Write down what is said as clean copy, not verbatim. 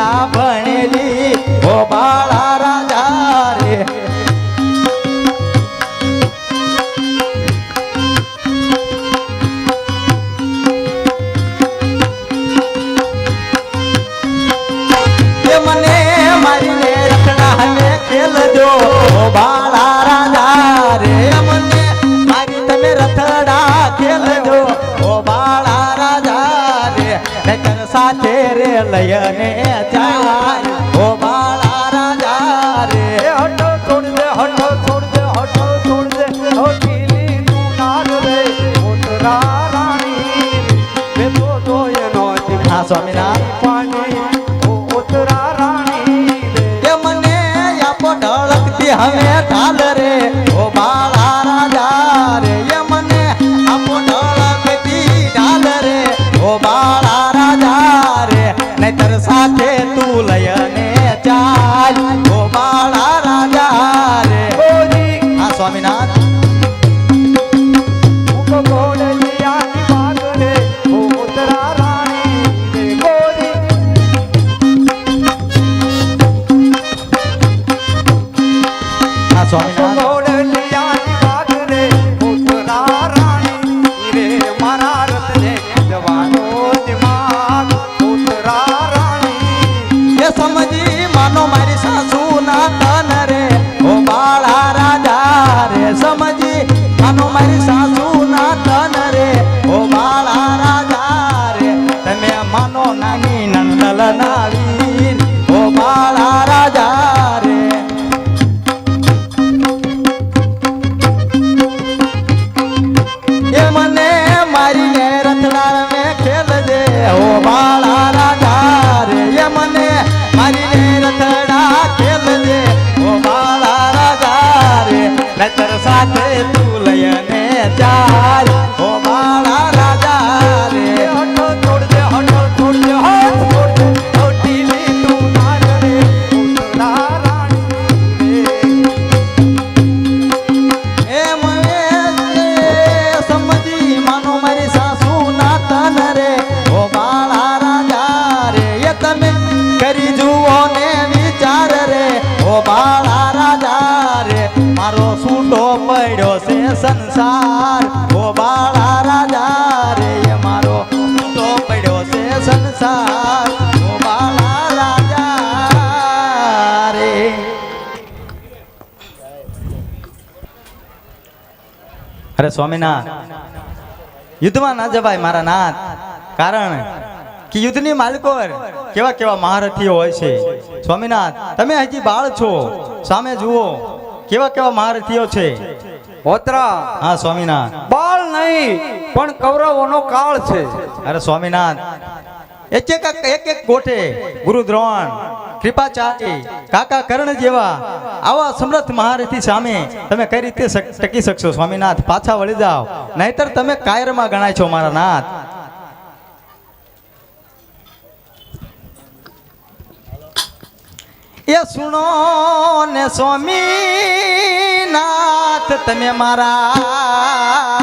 વિદ્યા ભણેલી ઓ બાળા રાજા રે મને મારીને રખડા ને ખેલજો ઓ બાળા રાજા રે મને મારી તમે રખડા ખેલજો ઓ બાળા રાજા રે નકર સાથે રે લયને જાય ઓ બાળા રાજા રે હટો છોડ દે હટો છોડ દે હટો છોડ દે ઓ કીલી તું નાર રે ઉતરા રાણી રે તો જોય નો હા સ્વામિનારાયણ પાણી ઉતરા રાણી એ મને આપો ઢળકતી હવે ઢાલ રે ઓ બાળા રાજા રે એ મને આપો ઢળકતી ઢાલ રે ઓ બાળા રાજા રે નહીતર સાથે તું લયને ચાલ ઓ બાળા રાજા રે હા સ્વામિનારાયણ ગોડલિયાની વાગ રે ઉતરા રાણી રે ગોરી હા સ્વામિનારાયણ ગોડલિયાની વાગ રે ઉતરા રાણી રે મારા રથને જવાનો દિમાગ ઉતરા રાણી એ સમજી માનો મારી સાસુ ના તન રે ઓ બાળા રાજા રે સમજી માનો મારી સાસુ ના તન રે ઓ બાળા રાજા રે તમે માનો નાની નંદલ ના વીર ઓ બાળા રાજા રે એ મને મારીને રથડા મેં ખેલજે ઓ બાળા રાજા રે એ મને મારીને રથડા ખેલજે ઓ બાળા રાજા રે નતર સાથે તું લયને ચાલ ઓ બાળા રાજા રે હટો છોડ દે હટો છોડ દે હટો છોડ દે ઢીલી તું નાર રે ઉતરા રાણી રે એ મને સમજી માનો મારી સાસુ ના તન રે ઓ બાળા રાજા રે એ તમે કરી જુઓ ને વિચાર રે ઓ બાળા રાજા રે મારો સૂટો પડ્યો છે સંસાર ઓ બાળા રાજા રે એ મારો સૂટો પડ્યો છે સંસાર ઓ બાળા રાજા રે અરે સ્વામિનાથ યુદ્ધમાં ના જવાય મારા નાથ કારણ કે યુદ્ધની માલિકોર કેવા કેવા મહારથીઓ હોય છે સ્વામિનાથ તમે હજી બાળ છો સામે જુઓ કેવા કેવા મહારથીઓ છે હોતરા હા સ્વામિનાથ બાળ નહીં પણ કૌરવોનો કાળ છે અરે સ્વામિનાથ એક એક ગોઠે ગુરુ દ્રોણ કૃપાચાર્ય કાકા કર્ણ જેવા આવા સમર્થ મહારથી સામે તમે કઈ રીતે ટકી શકશો સ્વામિનાથ પાછા વળી જાઓ નહીતર તમે કાયરમાં ગણાય છો મારા નાથ એ સુનો ને સ્વામી નાથ તમે મારા